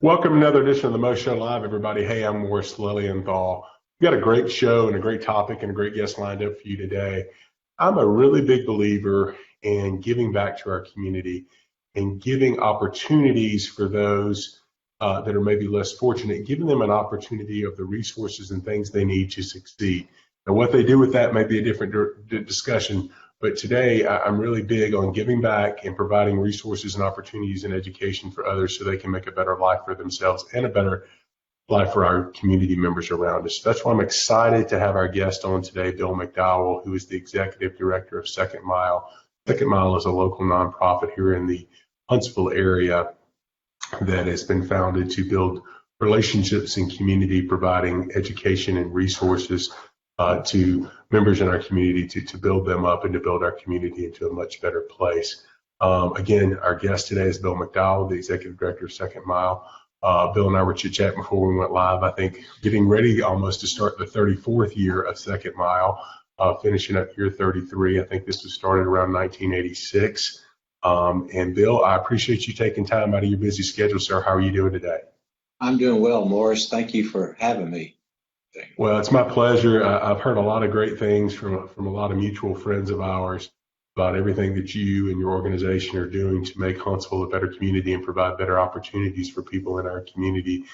Welcome to another edition of the Mo Show Live, everybody. Hey, I'm Morris Lilienthal. We got a great show and a great topic and a great guest lined up for you today. I'm a really big believer in giving back to our community and giving opportunities for those that are maybe less fortunate, giving them an opportunity of the resources and things they need to succeed. And what they do with that may be a different discussion, but today I'm really big on giving back and providing resources and opportunities and education for others so they can make a better life for themselves and a better life for our community members around us. That's why I'm excited to have our guest on today, Bill McDowell, who is the Executive Director of Second Mile. Second Mile is a local nonprofit here in the Huntsville area that has been founded to build relationships in community, providing education and resources to members in our community to build them up and to build our community into a much better place. Again, our guest today is Bill McDowell, the Executive Director of Second Mile. Bill and I were chit-chatting before we went live, I think getting ready almost to start the 34th year of Second Mile, finishing up year 33. I think this was started around 1986. And Bill, I appreciate you taking time out of your busy schedule, sir. How are you doing today? I'm doing well, Morris. Thank you for having me. Well, it's my pleasure. I've heard a lot of great things from a lot of mutual friends of ours about everything that you and your organization are doing to make Huntsville a better community and provide better opportunities for people in our community.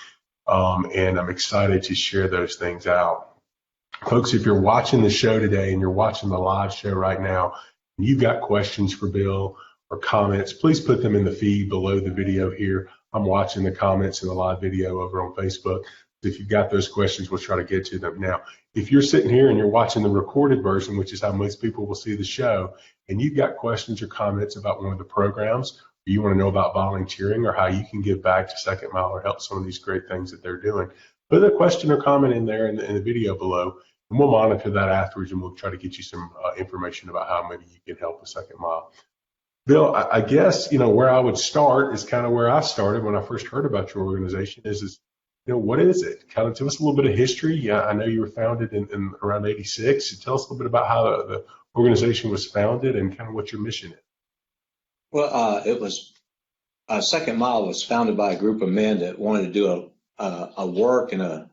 And I'm excited to share those things out. Folks, if you're watching the show today and you're watching the live show right now, and you've got questions for Bill or comments, please put them in the feed below the video here. I'm watching the comments in the live video over on Facebook. If you've got those questions, we'll try to get to them. Now, if you're sitting here and you're watching the recorded version, which is how most people will see the show, and you've got questions or comments about one of the programs, or you want to know about volunteering or how you can give back to Second Mile or help some of these great things that they're doing, put a question or comment in there in the video below, and we'll monitor that afterwards, and we'll try to get you some information about how maybe you can help with Second Mile. Bill, I guess, where I would start is kind of where I started when I first heard about your organization is what is it? Kind of tell us a little bit of history. Yeah, I know you were founded in around 86. So tell us a little bit about how the organization was founded and kind of what your mission is. Well, it was Second Mile was founded by a group of men that wanted to do a work in a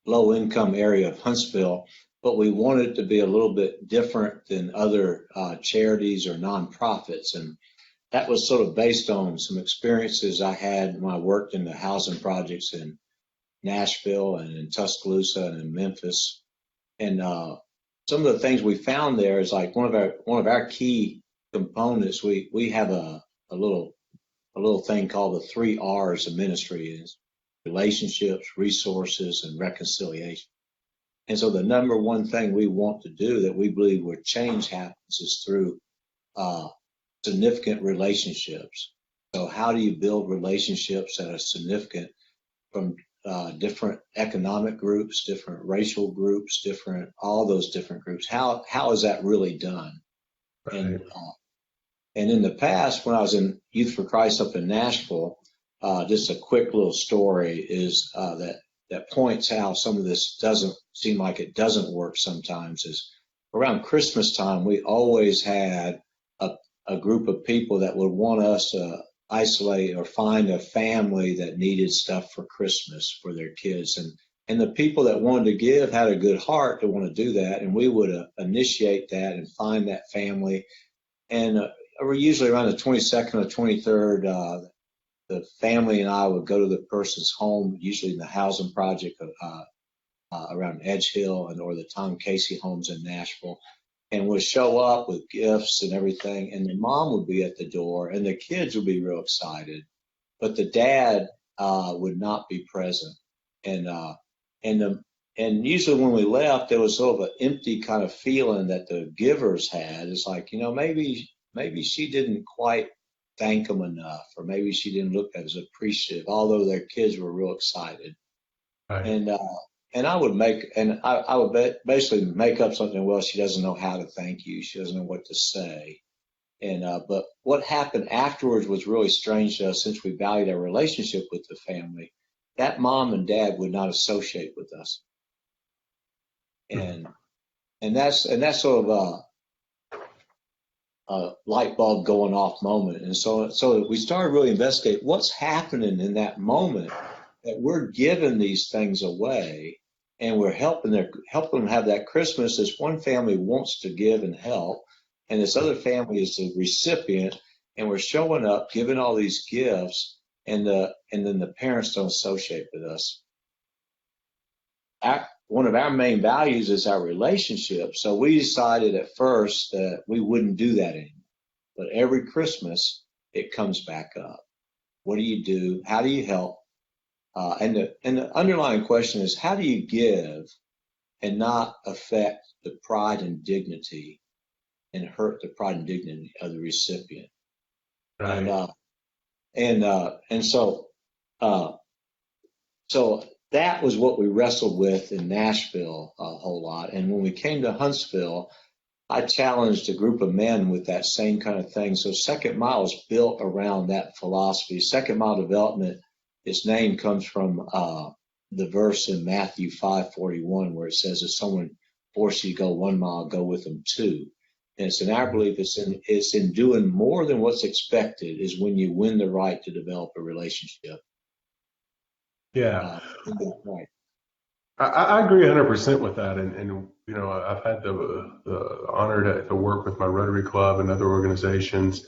low-income area of Huntsville, but we wanted it to be a little bit different than other charities or nonprofits. And that was sort of based on some experiences I had when I worked in the housing projects in Nashville and in Tuscaloosa and in Memphis. And some of the things we found there is like one of our key components. We have a little thing called the 3 R's of ministry: is relationships, resources, and reconciliation. And so the number one thing we want to do that we believe where change happens is through significant relationships. So how do you build relationships that are significant from different economic groups, different racial groups, all those different groups? How is that really done? Right. And in the past, when I was in Youth for Christ up in Nashville, just a quick little story is that points how some of this doesn't seem like it doesn't work sometimes. Is around Christmas time, we always had a group of people that would want us to isolate or find a family that needed stuff for Christmas for their kids. And the people that wanted to give had a good heart to want to do that. And we would initiate that and find that family. And we're usually around the 22nd or 23rd, the family and I would go to the person's home, usually in the housing project around Edge Hill or the Tom Casey homes in Nashville. And would show up with gifts and everything, and the mom would be at the door, and the kids would be real excited, but the dad would not be present. And usually when we left, there was sort of an empty kind of feeling that the givers had. It's like, maybe she didn't quite thank them enough, or maybe she didn't look as appreciative, although their kids were real excited. Right. And I would basically make up something. Well, she doesn't know how to thank you. She doesn't know what to say. And but what happened afterwards was really strange to us, since we valued our relationship with the family. That mom and dad would not associate with us. And that's sort of a light bulb going off moment. And so we started really investigating what's happening in that moment that we're giving these things away, and we're helping them have that Christmas. This one family wants to give and help, and this other family is the recipient, and we're showing up, giving all these gifts, and then the parents don't associate with us. One of our main values is our relationship, so we decided at first that we wouldn't do that anymore. But every Christmas, it comes back up. What do you do? How do you help? And the underlying question is, how do you give and not affect the pride and dignity and hurt the pride and dignity of the recipient? Right. And so that was what we wrestled with in Nashville a whole lot. And when we came to Huntsville, I challenged a group of men with that same kind of thing. So Second Mile is built around that philosophy. Second Mile Development, its name comes from the verse in Matthew 5:41, where it says, if someone forces you to go 1 mile, go with them 2. And it's in our belief, it's in doing more than what's expected is when you win the right to develop a relationship. Yeah. Right. I agree 100% with that. And you know, I've had the honor to work with my Rotary Club and other organizations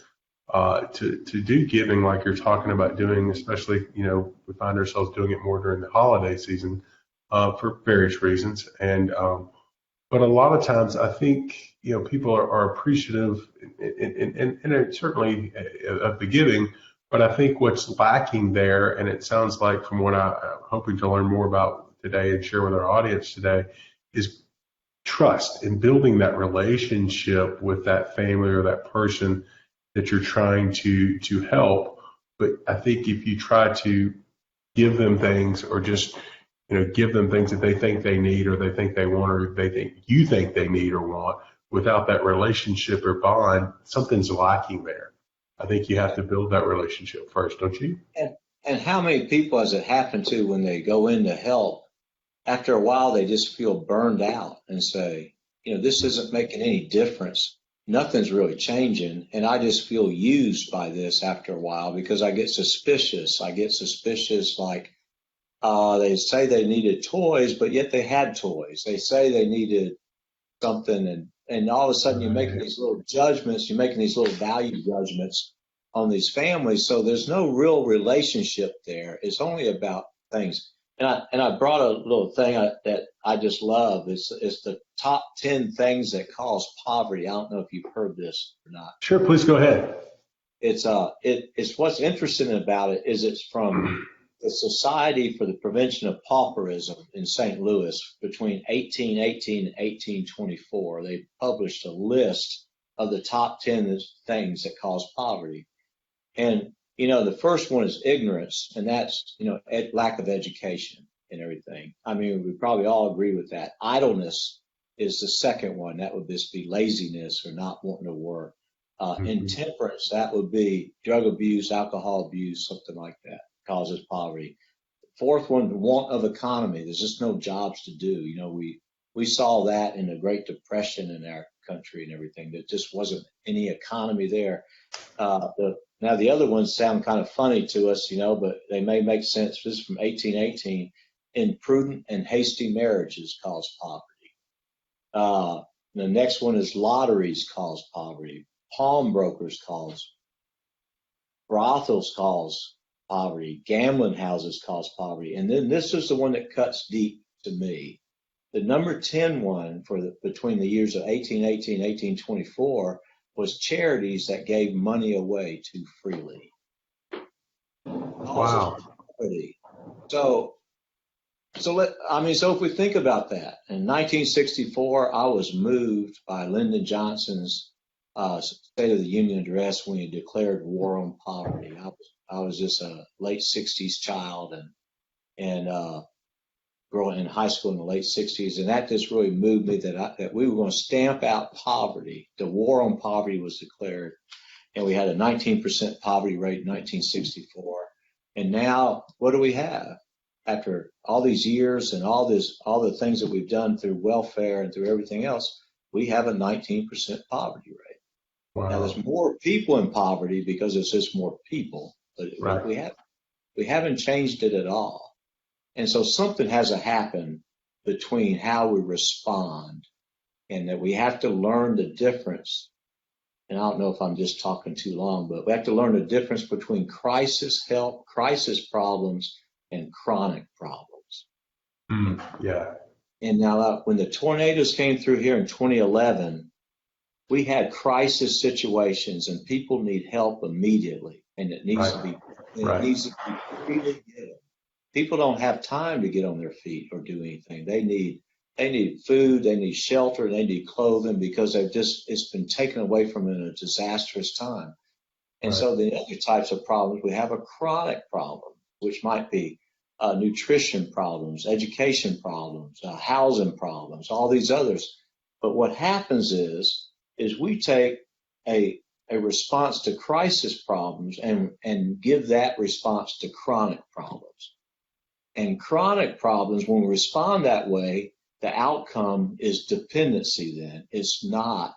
to do giving like you're talking about doing, especially, you know, we find ourselves doing it more during the holiday season for various reasons. And but a lot of times I think, you know, people are appreciative and certainly of the giving, but I think what's lacking there, and it sounds like from what I'm hoping to learn more about today and share with our audience today, is trust and building that relationship with that family or that person that you're trying to help. But I think if you try to give them things or just, you know, give them things that they think they need or they think they want or they think you think they need or want, without that relationship or bond, something's lacking there. I think you have to build that relationship first, don't you? And how many people has it happened to when they go in to help? After a while, they just feel burned out and say, you know, this isn't making any difference. Nothing's really changing. And I just feel used by this after a while because I get suspicious. Like they say they needed toys, but yet they had toys. They say they needed something. And all of a sudden you're making these little judgments. You're making these little value judgments on these families. So there's no real relationship there. It's only about things. And I brought a little thing that I just love. It's the top 10 things that cause poverty. I don't know if you've heard this or not. Sure, please go ahead. It's what's interesting about it is it's from the Society for the Prevention of Pauperism in St. Louis between 1818 and 1824. They published a list of the top 10 things that cause poverty. And you know, the first one is ignorance, and that's, you know, lack of education and everything. I mean, we probably all agree with that. Idleness is the second one. That would just be laziness or not wanting to work. Intemperance, that would be drug abuse, alcohol abuse, something like that causes poverty. Fourth one, want of economy. There's just no jobs to do. You know, we saw that in the Great Depression in our country and everything. There just wasn't any economy there. Now, the other ones sound kind of funny to us, you know, but they may make sense. This is from 1818. Imprudent and hasty marriages cause poverty. The next one is lotteries cause poverty. Pawnbrokers cause. Brothels cause poverty. Gambling houses cause poverty. And then this is the one that cuts deep to me. The number 10 one between the years of 1818 and 1824 was charities that gave money away too freely. Wow. So if we think about that, in 1964, I was moved by Lyndon Johnson's State of the Union address when he declared war on poverty. I was just a late 60s child and growing in high school in the late 60s, and that just really moved me that we were going to stamp out poverty. The war on poverty was declared, and we had a 19% poverty rate in 1964. And now, what do we have? After all these years and all the things that we've done through welfare and through everything else, we have a 19% poverty rate. Wow. Now, there's more people in poverty because it's just more people, but right. we haven't changed it at all. And so something has to happen between how we respond, and that we have to learn the difference. And I don't know if I'm just talking too long, but we have to learn the difference between crisis help, crisis problems, and chronic problems. Yeah. And now, when the tornadoes came through here in 2011, we had crisis situations, and people need help immediately, and it needs to be, really given. People don't have time to get on their feet or do anything. They need food, they need shelter, they need clothing, because it's been taken away from them in a disastrous time. And so the other types of problems, we have a chronic problem, which might be nutrition problems, education problems, housing problems, all these others. But what happens is we take a response to crisis problems and give that response to chronic problems. And chronic problems, when we respond that way, the outcome is dependency. Then it's not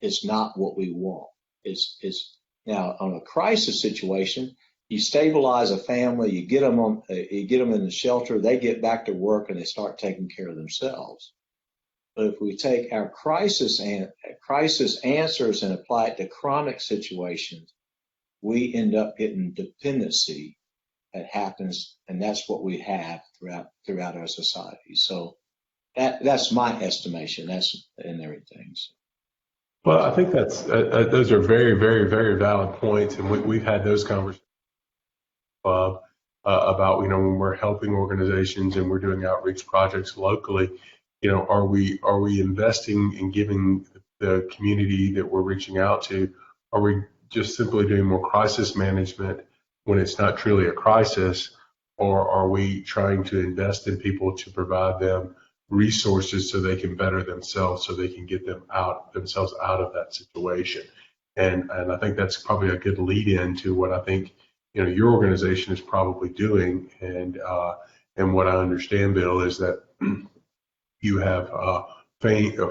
what we want. It's now, on a crisis situation, you stabilize a family, you get them in the shelter, they get back to work, and they start taking care of themselves. But if we take our crisis answers and apply it to chronic situations, we end up getting dependency that happens, and that's what we have throughout our society. So that's my estimation. That's in everything. So. Well, I think those are very, very, very valid points, and we've had those conversations about, when we're helping organizations and we're doing outreach projects locally, are we investing in giving the community that we're reaching out to? Are we just simply doing more crisis management when it's not truly a crisis, or are we trying to invest in people to provide them resources so they can better themselves, so they can get themselves out of that situation? And I think that's probably a good lead in to what I think your organization is probably doing. And what I understand, Bill, is that you have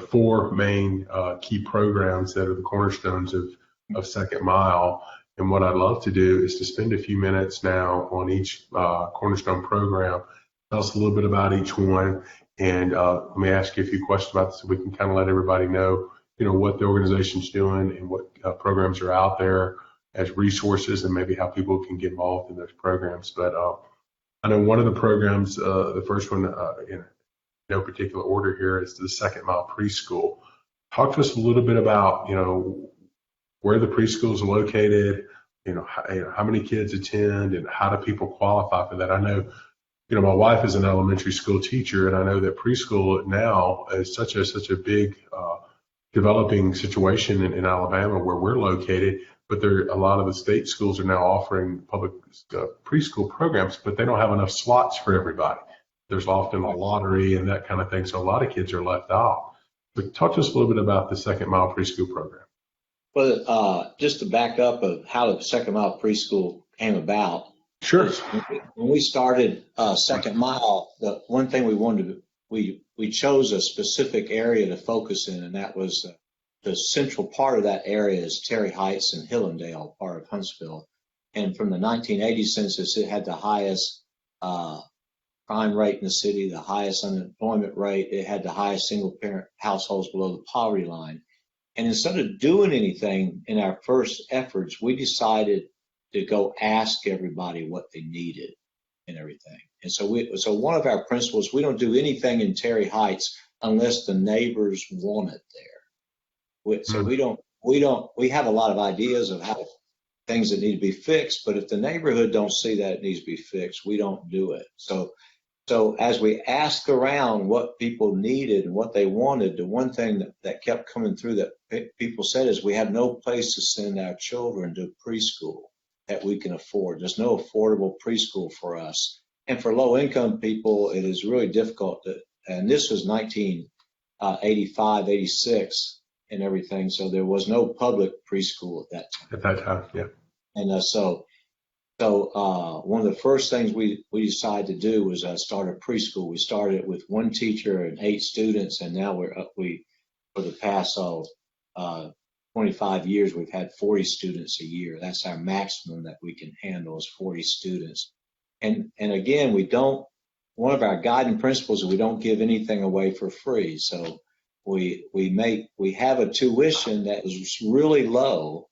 four main key programs that are the cornerstones of Second Mile. And what I'd love to do is to spend a few minutes now on each cornerstone program. Tell us a little bit about each one, and let me ask you a few questions about this so we can kind of let everybody know, what the organization's doing and what programs are out there as resources, and maybe how people can get involved in those programs. But I know one of the programs, the first one, in no particular order here, is the Second Mile Preschool. Talk to us a little bit about, where the preschool is located, how many kids attend, and how do people qualify for that? I know, my wife is an elementary school teacher, and I know that preschool now is such a big developing situation in Alabama where we're located. But a lot of the state schools are now offering public preschool programs, but they don't have enough slots for everybody. There's often a lottery and that kind of thing, so a lot of kids are left out. But talk to us a little bit about the Second Mile Preschool program. Well, just to back up of how the Second Mile Preschool came about. Sure. When we started Second Mile, the one thing we wanted to, we chose a specific area to focus in, and that was the central part of that area is Terry Heights and Hillendale, part of Huntsville. And from the 1980 census, it had the highest crime rate in the city, the highest unemployment rate. It had the highest single-parent households below the poverty line. And instead of doing anything in our first efforts, we decided to go ask everybody what they needed and everything. And so one of our principles, we don't do anything in Terry Heights unless the neighbors want it there. So we have a lot of ideas of how things that need to be fixed, but if the neighborhood don't see that it needs to be fixed, we don't do it. So as we asked around what people needed and what they wanted, the one thing that kept coming through that people said is we have no place to send our children to preschool that we can afford. There's no affordable preschool for us. And for low-income people, it is really difficult. And this was 1985, 86 and everything, so there was no public preschool at that time. At that time, yeah. And so one of the first things we decided to do was start a preschool. We started with one teacher and 8 students, and now for the past 25 years, we've had 40 students a year. That's our maximum that we can handle is 40 students. And again, we don't one of our guiding principles is we don't give anything away for free. So we have a tuition that is really low,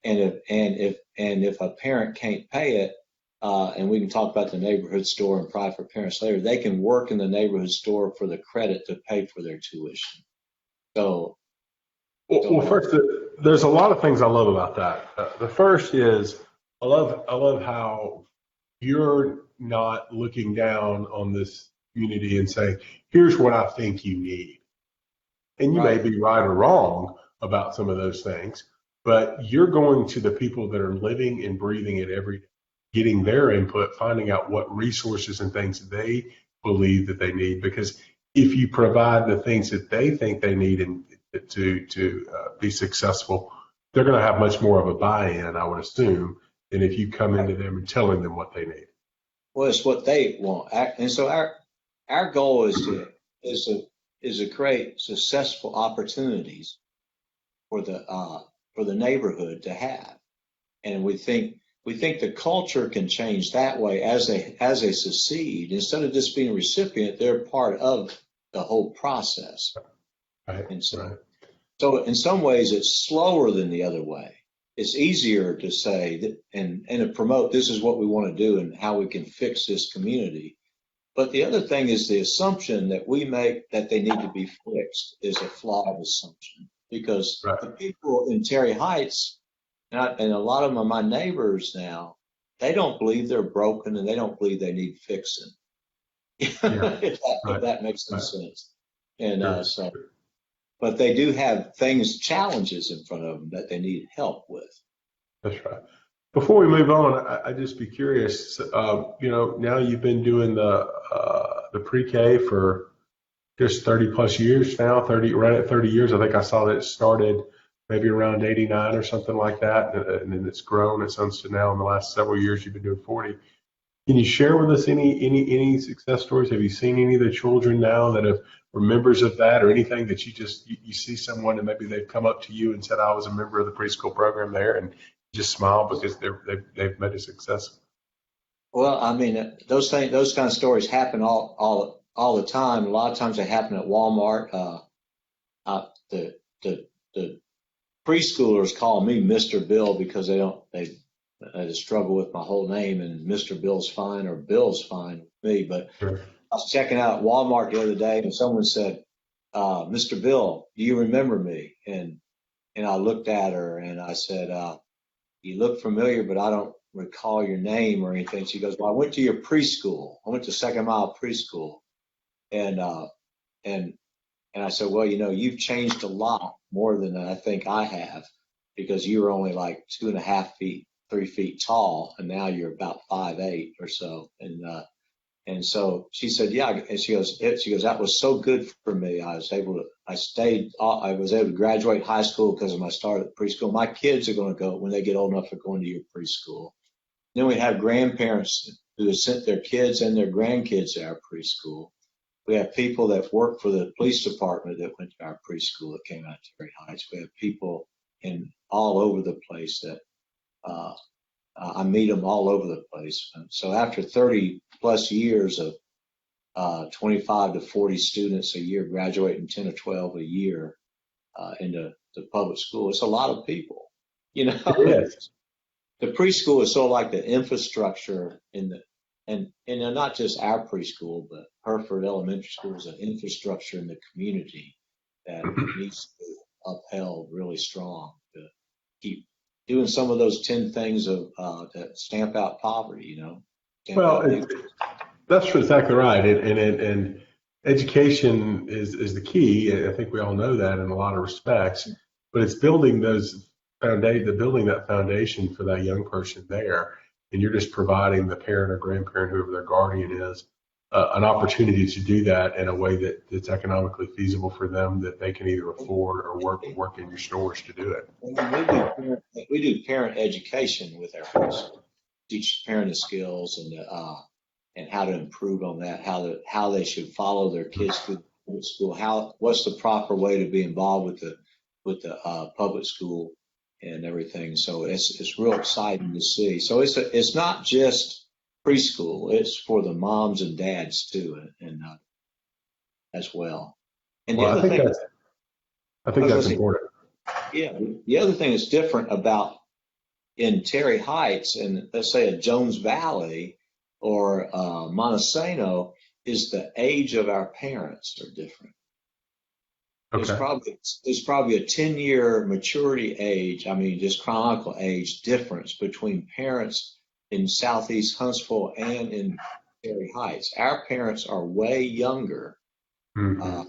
and if a parent can't pay it, and we can talk about the neighborhood store and provide for parents later, they can work in the neighborhood store for the credit to pay for their tuition. So, Well, first, there's a lot of things I love about that. The first is I love how you're not looking down on this community and saying, here's what I think you need. And you may right. be right or wrong about some of those things, but you're going to the people that are living and breathing it every day, getting their input, finding out what resources and things they believe that they need. Because if you provide the things that they think they need and to be successful, they're going to have much more of a buy-in, I would assume, than if you come into them and telling them what they need. Well, it's what they want, and so our goal is to create successful opportunities for the neighborhood to have, and we think the culture can change that way as they succeed. Instead of just being a recipient, they're part of the whole process. Right. And so, Right. so in some ways, it's slower than the other way. It's easier to say that and to promote this is what we want to do and how we can fix this community. But the other thing is the assumption that we make that they need to be fixed is a flawed assumption, because Right. the people in Terry Heights, and a lot of them are my neighbors now, they don't believe they're broken and they don't believe they need fixing. Yeah. if Right. that makes some Right. sense. And Sure. so, but they do have challenges in front of them that they need help with. That's right. Before we move on, I'd just be curious. Now you've been doing the pre-K for just 30 plus years now, 30, right at 30 years. I think I saw that it started maybe around 89 or something like that. And then it's grown. It sounds to now in the last several years, you've been doing 40. Can you share with us any success stories? Have you seen any of the children now that were members of that, or anything that you see someone and maybe they've come up to you and said, I was a member of the preschool program there, and you just smile because they've made a success? Well, I mean, those kind of stories happen all the time. A lot of times they happen at Walmart. The preschoolers call me Mr. Bill because they just struggle with my whole name, and Mr. Bill's fine or Bill's fine with me. But Sure. I was checking out Walmart the other day, and someone said, Mr. Bill, do you remember me? And I looked at her and I said, you look familiar, but I don't recall your name or anything. She goes, well, I went to your preschool. I went to Second Mile Preschool. And I said, well, you've changed a lot more than I think I have, because you were only like 2.5 feet, 3 feet tall, and now you're about 5'8" or so. And so she said, yeah. And she goes, that was so good for me. I was able to graduate high school because of my start at preschool. My kids are going to go, when they get old enough, they're going to your preschool. Then we have grandparents who have sent their kids and their grandkids to our preschool. We have people that work for the police department that went to our preschool that came out of Terry Heights. We have people all over the place that I meet them all over the place. And so after 30 plus years of 25 to 40 students a year graduating, 10 or 12 a year into the public school, it's a lot of people. Yes. The preschool is sort of like the infrastructure and not just our preschool, but Hereford Elementary School is an infrastructure in the community that needs to be upheld really strong to keep doing some of those 10 things that stamp out poverty, That's exactly right. And education is the key. I think we all know that in a lot of respects, but it's building building that foundation for that young person there. And you're just providing the parent or grandparent, whoever their guardian is, an opportunity to do that in a way that's economically feasible for them, that they can either afford or work in your stores to do it. And we do parent education with our preschool, teach parenting skills and how to improve on that, how they should follow their kids through the school, what's the proper way to be involved with the public school and everything. So it's real exciting to see. So it's not just preschool. It's for the moms and dads too, and as well. And the Well, other thing, I I think was going that's to say, important. yeah, the other thing that's different about in Terry Heights and let's say a Jones Valley or Montesano is the age of our parents are different. Okay. There's probably a 10-year maturity age, I mean just chronicle age difference between parents in Southeast Huntsville and in Terry Heights. Our parents are way younger Hmm. uh,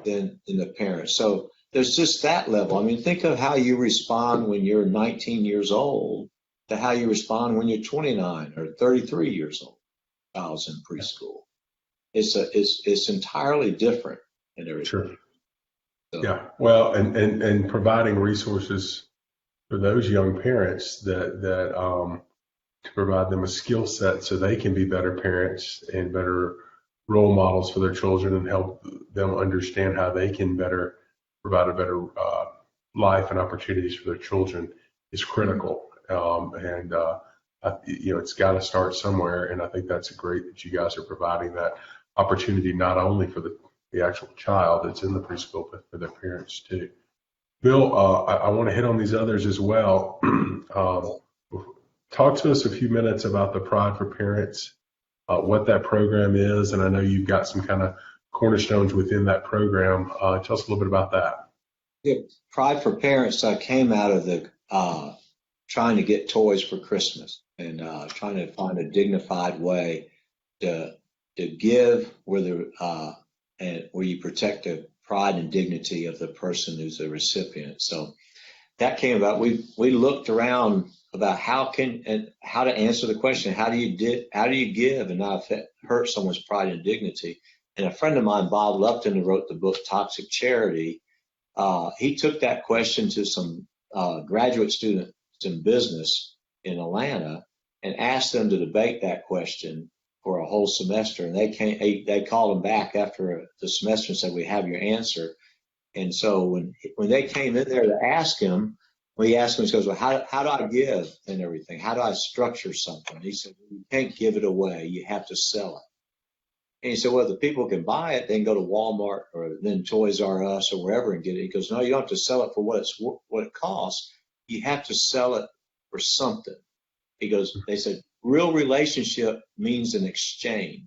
than the parents. So there's just that level. I mean, think of how you respond when you're 19 years old to how you respond when you're 29 or 33 years old. I was in preschool. It's entirely different and Sure. everything. So Yeah. Well, and providing resources for those young parents to provide them a skill set so they can be better parents and better role models for their children and help them understand how they can better provide a better life and opportunities for their children is critical. It's got to start somewhere, and I think that's great that you guys are providing that opportunity not only for the actual child that's in the preschool, but for their parents too. Bill, I want to hit on these others as well. Talk to us a few minutes about the Pride for Parents, what that program is, and I know you've got some kind of cornerstones within that program. Tell us a little bit about that. yeah, Pride for Parents came out of the trying to get toys for Christmas and trying to find a dignified way to give and where you protect the pride and dignity of the person who's the recipient. So that came about. We looked around about how to answer the question, how do you give and not hurt someone's pride and dignity. And a friend of mine, Bob Lupton, who wrote the book Toxic Charity, he took that question to some graduate students in business in Atlanta and asked them to debate that question for a whole semester. And they called him back after the semester and said, "We have your answer." And so when they came in there to ask him, when he asked him, he goes, "Well, how do I give and everything? How do I structure something?" He said, "You can't give it away. You have to sell it." And he said, "Well, if the people can buy it, they can go to Walmart or then Toys R Us or wherever and get it." He goes, "No, you don't have to sell it for what it costs. You have to sell it for something." They said, real relationship means an exchange,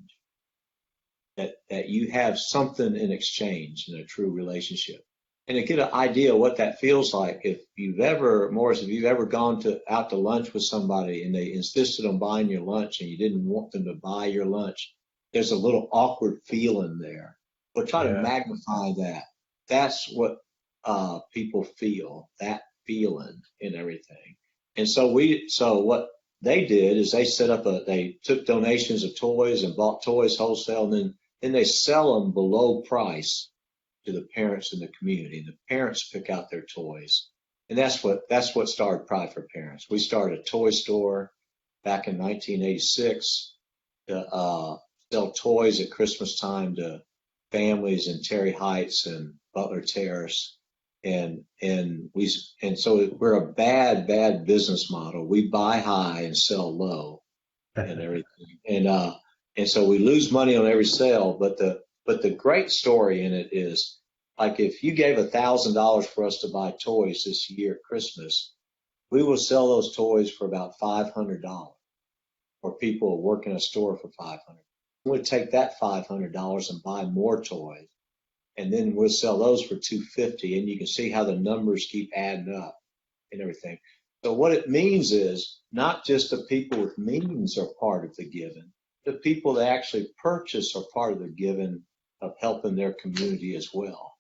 that you have something in exchange in a true relationship. And to get an idea of what that feels like, Morris, if you've ever gone out to lunch with somebody and they insisted on buying your lunch and you didn't want them to buy your lunch, there's a little awkward feeling there. But try to Yeah. magnify that. That's what people feel, that feeling and everything. And so what they did is they took donations of toys and bought toys wholesale, and then they sell them below price to the parents in the community. The parents pick out their toys. And that's what started Pride for Parents. We started a toy store back in 1986 to sell toys at Christmas time to families in Terry Heights and Butler Terrace. And so we're a bad business model. We buy high and sell low and everything. And so we lose money on every sale, but the great story in it is, like, if you gave $1,000 for us to buy toys this year at Christmas, we will sell those toys for about $500, or people who work in a store for $500. We would take that $500 and buy more toys, and then we'll sell those for $250, and you can see how the numbers keep adding up and everything. So what it means is not just the people with means are part of the giving, the people that actually purchase are part of the giving of helping their community as well.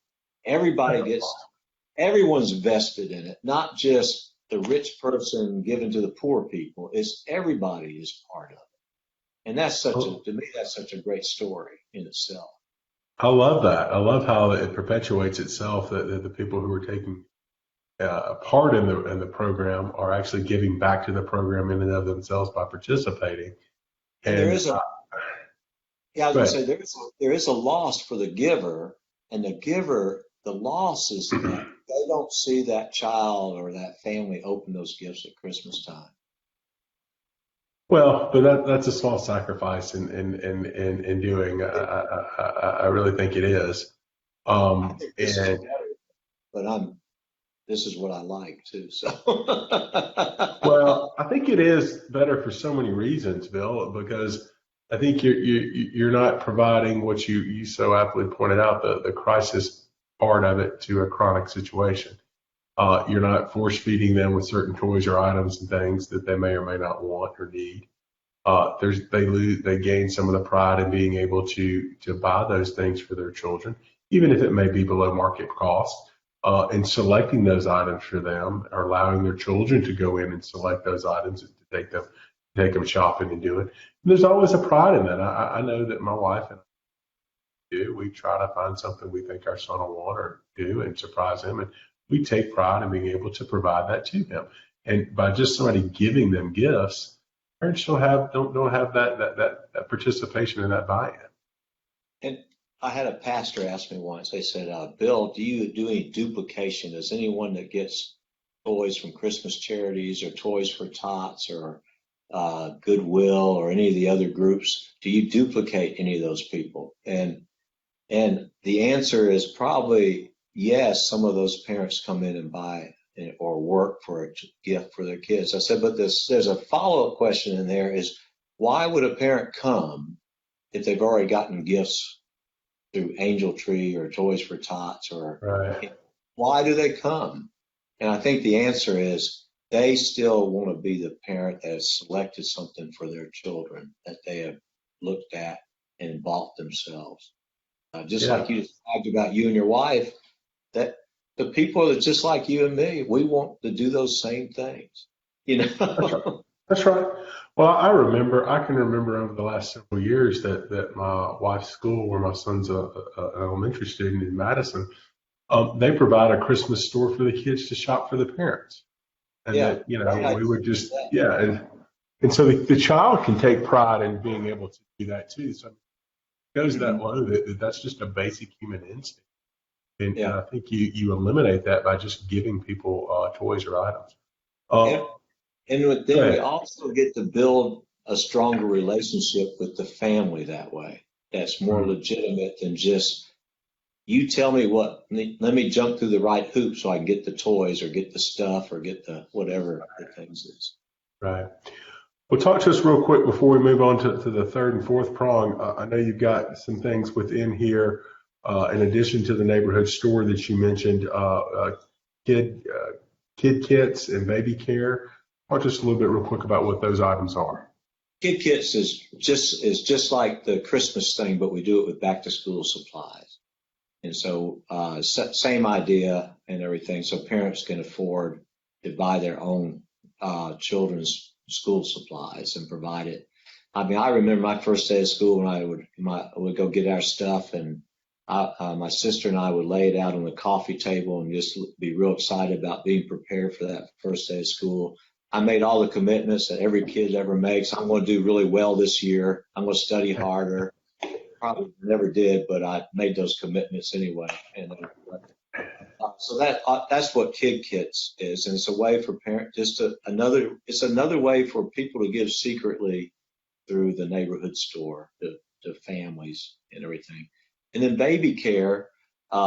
Everyone's vested in it, not just the rich person giving to the poor people. It's everybody is part of it. And to me, that's such a great story in itself. I love that. I love how it perpetuates itself, that the people who are taking part in the program are actually giving back to the program in and of themselves by participating. And And I was go going to ahead. say, there is a loss for the giver, and the loss is that they don't see that child or that family open those gifts at Christmas time. Well, but that's a small sacrifice in doing. I really think it is. I think this is And better, but this is what I like too. So well, I think it is better for so many reasons, Bill, because I think you're not providing what you so aptly pointed out, the crisis part of it to a chronic situation. You're not force feeding them with certain toys or items and things that they may or may not want or need. They gain some of the pride in being able to buy those things for their children, even if it may be below market cost. And selecting those items for them, or allowing their children to go in and select those items and to take them shopping and do it. And there's always a pride in that. I know that my wife and I do. We try to find something we think our son will want or do and surprise him, and we take pride in being able to provide that to him. And by just somebody giving them gifts, parents don't have that participation in that buy-in. and I had a pastor ask me once. They said, "Bill, do you do any duplication? Does anyone that gets toys from Christmas charities or Toys for Tots or Goodwill or any of the other groups, do you duplicate any of those people?" And the answer is probably yes. Some of those parents come in and buy or work for a gift for their kids. I said, but there's a follow-up question in there is why would a parent come if they've already gotten gifts through Angel Tree or Toys for Tots or Right. why do they come? And I think the answer is they still want to be the parent that has selected something for their children that they have looked at and bought themselves. Just Yeah. like you talked about you and your wife, that the people that just like you and me, we want to do those same things, you That's right. know? That's right. Well, I can remember over the last several years that my wife's school, where my son's an elementary student in Madison, they provide a Christmas store for the kids to shop for the parents. And Yeah, that, you know, great we idea. would just, Yeah. yeah. And so the child can take pride in being able to do that too. So it goes that Hmm. low that's just a basic human instinct. And Yeah. I think you eliminate that by just giving people toys or items. Uh, And, Go then we ahead. also get to build a stronger relationship with the family that way. That's more Mm. legitimate than just you tell me what, let me jump through the right hoop so I can get the toys or get the stuff or get the whatever the things is. Right. Well, talk to us real quick before we move on to the third and fourth prong. I know you've got some things within here, in addition to the neighborhood store that you mentioned, kid kid kits and baby care. Talk to us a little bit real quick about what those items are. Kid Kits is just like the Christmas thing, but we do it with back to school supplies. And so same idea and everything. So parents can afford to buy their own children's school supplies and provide it. I mean, I remember my first day of school when I would go get our stuff, and my sister and I would lay it out on the coffee table and just be real excited about being prepared for that first day of school. I made all the commitments that every kid ever makes. I'm going to do really well this year. I'm going to study harder. Probably never did, but I made those commitments anyway. And so that's what Kid Kits is, and it's a way for parents it's another way for people to give secretly through the neighborhood store to families and everything. And then baby care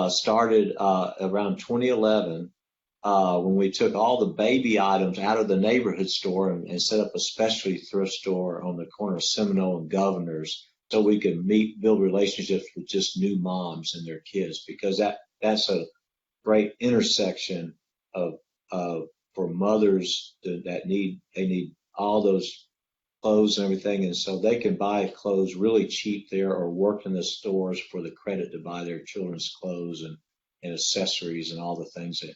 started around 2011 when we took all the baby items out of the neighborhood store and set up a specialty thrift store on the corner of Seminole and Governors so we could build relationships with just new moms and their kids because that's a great intersection of, for mothers that need all those clothes and everything, and so they can buy clothes really cheap there or work in the stores for the credit to buy their children's clothes and accessories and all the things that.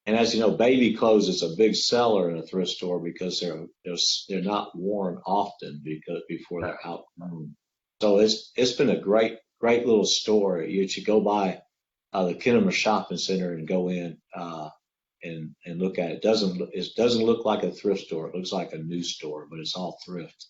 And as you know, baby clothes is a big seller in a thrift store because they're not worn often because before they're outgrown. So it's been a great little store. You should go by the Kinema Shopping Center and go in and look at it. It doesn't look like a thrift store. It looks like a new store, but it's all thrift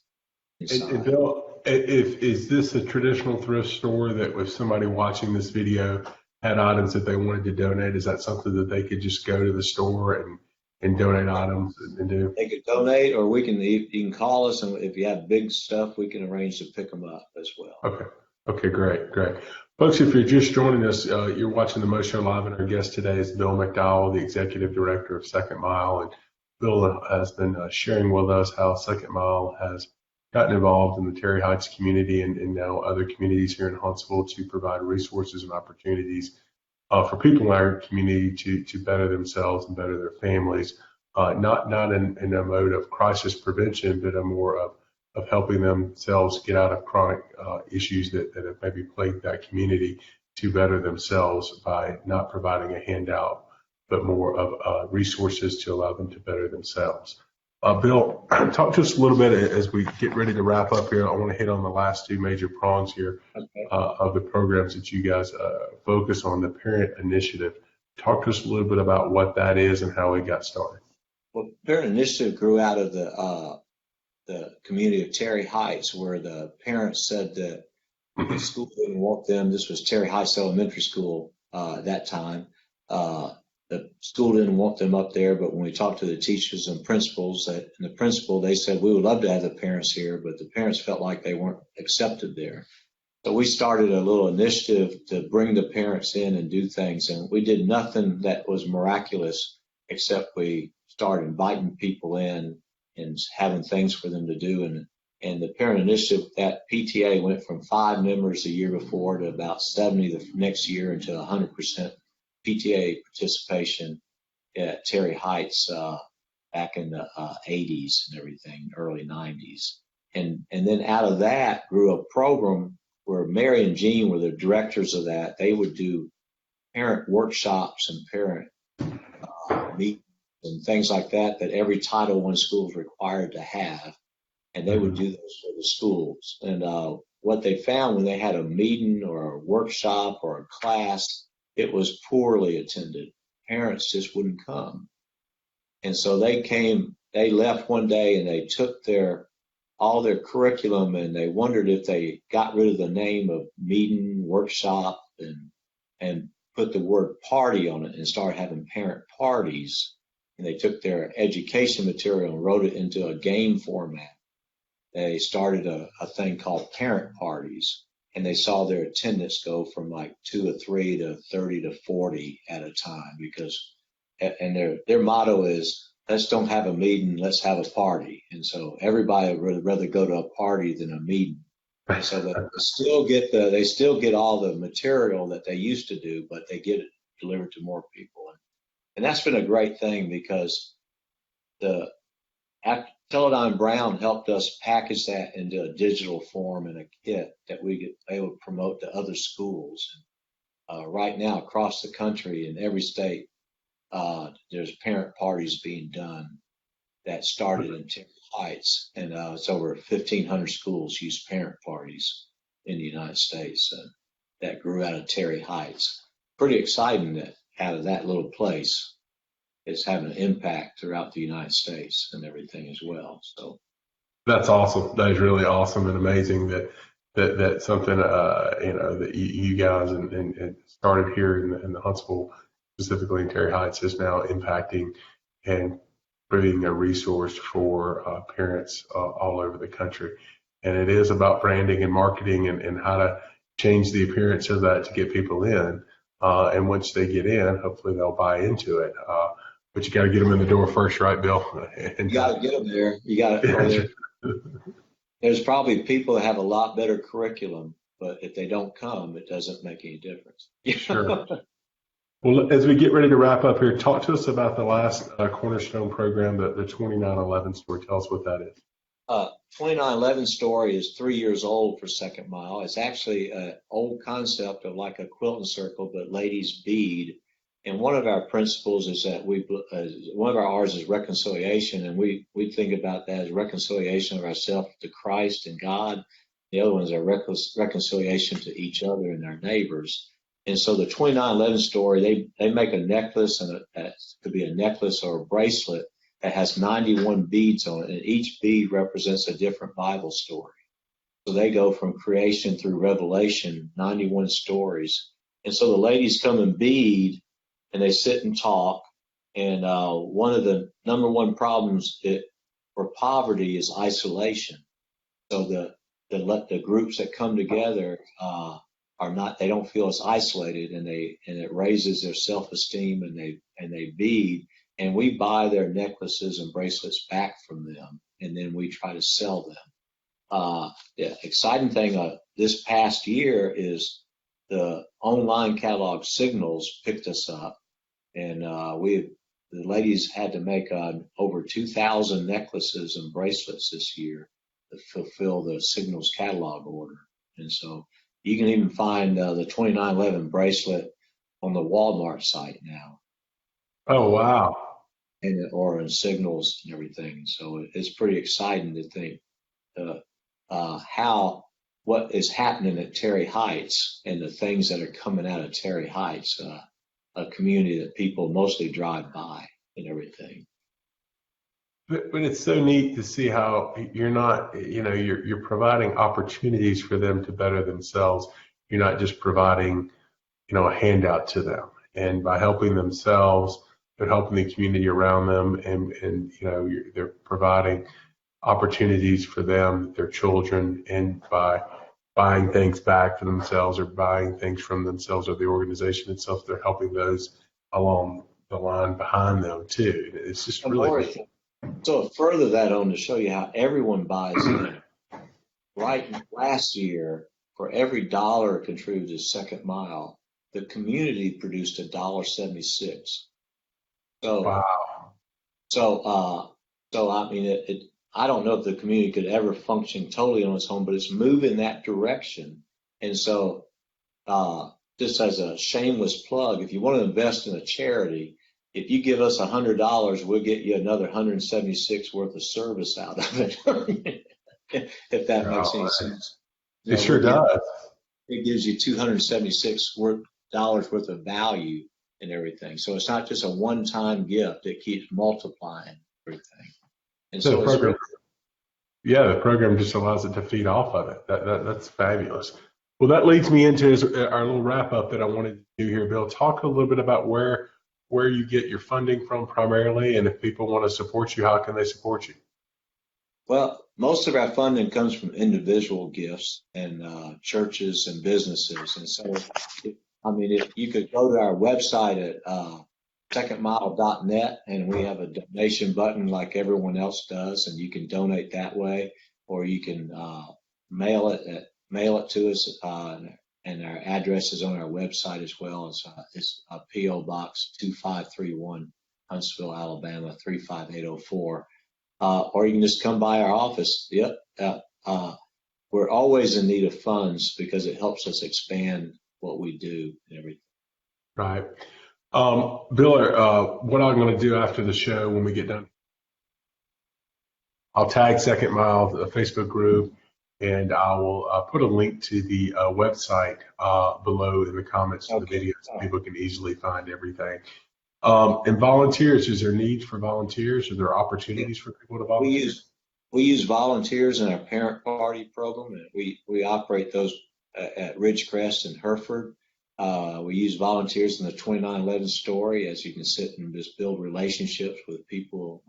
And inside. Bill, if is this a traditional thrift store that if somebody watching this video had items that they wanted to donate, is that something that they could just go to the store and donate items and do. They could donate, or you can call us, and if you have big stuff, we can arrange to pick them up as well. Okay. Okay, great, great. Folks, if you're just joining us, you're watching the Mo Show Live, and our guest today is Bill McDowell, the Executive Director of Second Mile. And Bill has been sharing with us how Second Mile has gotten involved in the Terry Heights community and now other communities here in Huntsville to provide resources and opportunities for people in our community to better themselves and better their families, not in a mode of crisis prevention, but a more of helping themselves get out of chronic issues that have maybe plagued that community, to better themselves by not providing a handout, but more of resources to allow them to better themselves. Bill, talk to us a little bit as we get ready to wrap up here. I want to hit on the last two major prongs here of the programs that you guys focus on, the Parent Initiative. Talk to us a little bit about what that is and how it got started. Well, Parent Initiative grew out of the community of Terry Heights, where the parents said that the school didn't want them. This was Terry Heights Elementary School at that time. The school didn't want them up there, but when we talked to the teachers and principals, they said, we would love to have the parents here, but the parents felt like they weren't accepted there. So we started a little initiative to bring the parents in and do things, and we did nothing that was miraculous, except we started inviting people in and having things for them to do. And the Parent Initiative, that PTA went from 5 members the year before to about 70 the next year, into 100% PTA participation at Terry Heights back in the 80s and everything, early 90s. And then out of that grew a program where Mary and Jean were the directors of that. They would do parent workshops and parent meetings and things like that every Title I school is required to have. And they would do those for the schools. And what they found when they had a meeting or a workshop or a class, it was poorly attended. Parents just wouldn't come. And so they left one day and they took all their curriculum, and they wondered if they got rid of the name of meeting, workshop, and put the word party on it and started having parent parties. And they took their education material and wrote it into a game format. They started a thing called parent parties, and they saw their attendance go from like 2 or 3 to 30 to 40 at a time, and their motto is, let's don't have a meeting, let's have a party. And so everybody would rather go to a party than a meeting. And so they still get all the material that they used to do, but they get it delivered to more people. And that's been a great thing, because Teledyne Brown helped us package that into a digital form and a kit that they would promote to other schools. Right now, across the country, in every state, there's parent parties being done that started in Terry Heights, and it's over 1,500 schools use parent parties in the United States, and that grew out of Terry Heights. Pretty exciting that out of that little place, it's having an impact throughout the United States and everything as well. So that's awesome. That is really awesome and amazing that something that you guys and started here in the Huntsville, specifically in Terry Heights, is now impacting and being a resource for parents all over the country. And it is about branding and marketing and how to change the appearance of that to get people in. And once they get in, hopefully they'll buy into it. But you got to get them in the door first, right, Bill? You got to get them there. You got to. There's probably people that have a lot better curriculum, but if they don't come, it doesn't make any difference. Sure. Well, as we get ready to wrap up here, talk to us about the last Cornerstone program, the 2911 story. Tell us what that is. 2911 story is 3 years old for Second Mile. It's actually an old concept of like a quilting circle, but ladies bead. And one of our principles is that one of our R's is reconciliation, and we think about that as reconciliation of ourselves to Christ and God. The other one is our reconciliation to each other and our neighbors. And so the 2911 story, they make a necklace, and that could be a necklace or a bracelet that has 91 beads on it, and each bead represents a different Bible story. So they go from creation through Revelation, 91 stories. And so the ladies come and bead, and they sit and talk, And one of the number one problems for poverty is isolation. So the groups that come together are not, they don't feel as isolated, and it raises their self-esteem, and they bead, and we buy their necklaces and bracelets back from them, and then we try to sell them. The exciting thing this past year is the online catalog Signals picked us up, and the ladies had to make over 2,000 necklaces and bracelets this year to fulfill the Signals catalog order. And so you can even find the 2911 bracelet on the Walmart site now. Oh, wow. Or in Signals and everything. So it's pretty exciting to think what is happening at Terry Heights and the things that are coming out of Terry Heights, a community that people mostly drive by and everything. But it's so neat to see how you're not, you're providing opportunities for them to better themselves. You're not just providing, a handout to them. And by helping themselves, they're helping the community around them, and they're providing opportunities for them, their children, and by buying things back for themselves or buying things from themselves or the organization itself, they're helping those along the line behind them too. It's just really neat. So further that on to show you how everyone buys in. Right, last year, for every dollar contributed to Second Mile, the community produced $1.76. So, wow. So I mean, I don't know if the community could ever function totally on its own, but it's moving that direction. And so, just as a shameless plug, if you want to invest in a charity, if you give us $100, we'll get you another 176 worth of service out of it. If that makes any sense. It sure does. It gives you $276 worth of value and everything. So it's not just a one-time gift; it keeps multiplying everything. And so the program just allows it to feed off of it. That's fabulous. Well, that leads me into our little wrap up that I wanted to do here, Bill. Talk a little bit about where you get your funding from primarily, and if people want to support you, how can they support you? Well, most of our funding comes from individual gifts and churches and businesses. And so, if you could go to our website at secondmile.net, and we have a donation button like everyone else does, and you can donate that way, or you can mail it to us, and our address is on our website as well. It's P.O. Box 2531, Huntsville, Alabama 35804. Or you can just come by our office. Yep. We're always in need of funds because it helps us expand what we do and everything. Right. Bill, what I'm going to do after the show when we get done, I'll tag Second Mile, the Facebook group, and I will put a link to the website below in the comments to the video so people can easily find everything. And volunteers, is there needs for volunteers? Are there opportunities for people to volunteer? We use volunteers in our parent party program, and we operate those at Ridgecrest and Hereford. We use volunteers in the 2911 story, as you can sit and just build relationships with people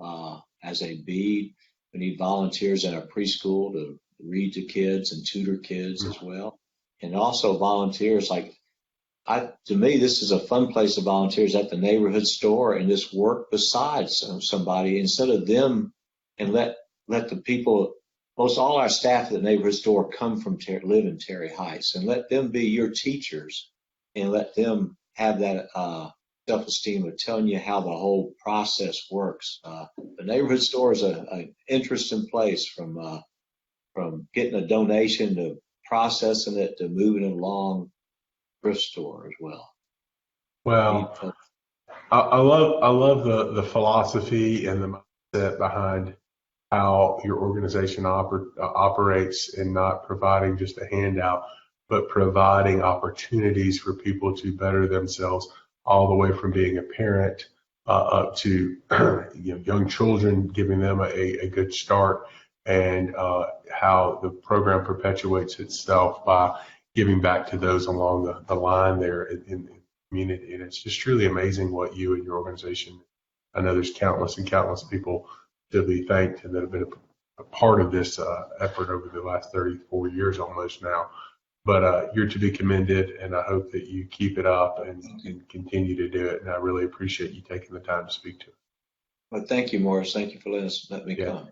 as a bead. We need volunteers in our preschool to read to kids and tutor kids as well. And also volunteers to me, this is a fun place to volunteers at the neighborhood store and just work beside somebody instead of them, and let the people, most all our staff at the neighborhood store live in Terry Heights, and let them be your teachers and let them have that self-esteem of telling you how the whole process works. The neighborhood store is an interesting place from getting a donation to processing it to moving it along. Thrift store as well. Well, I love the philosophy and the mindset behind how your organization operates, and not providing just a handout, but providing opportunities for people to better themselves, all the way from being a parent up to young children, giving them a good start, and how the program perpetuates itself by giving back to those along the line there in the community. And it's just truly amazing what you and your organization I know there's countless and countless people to be thanked and that have been a part of this effort over the last 34 years almost now. But you're to be commended, and I hope that you keep it up and continue to do it. And I really appreciate you taking the time to speak to us. Well, thank you, Morris. Thank you for letting me come.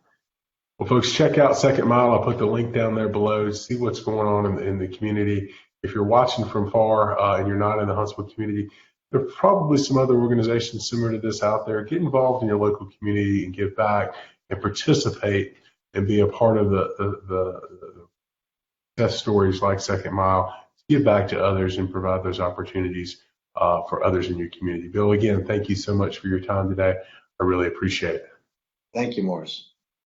Well, folks, check out Second Mile. I'll put the link down there below. See what's going on in the community. If you're watching from far and you're not in the Huntsville community, there are probably some other organizations similar to this out there. Get involved in your local community and give back and participate and be a part of the success stories like Second Mile. Give back to others and provide those opportunities for others in your community. Bill, again, thank you so much for your time today. I really appreciate it. Thank you, Morris.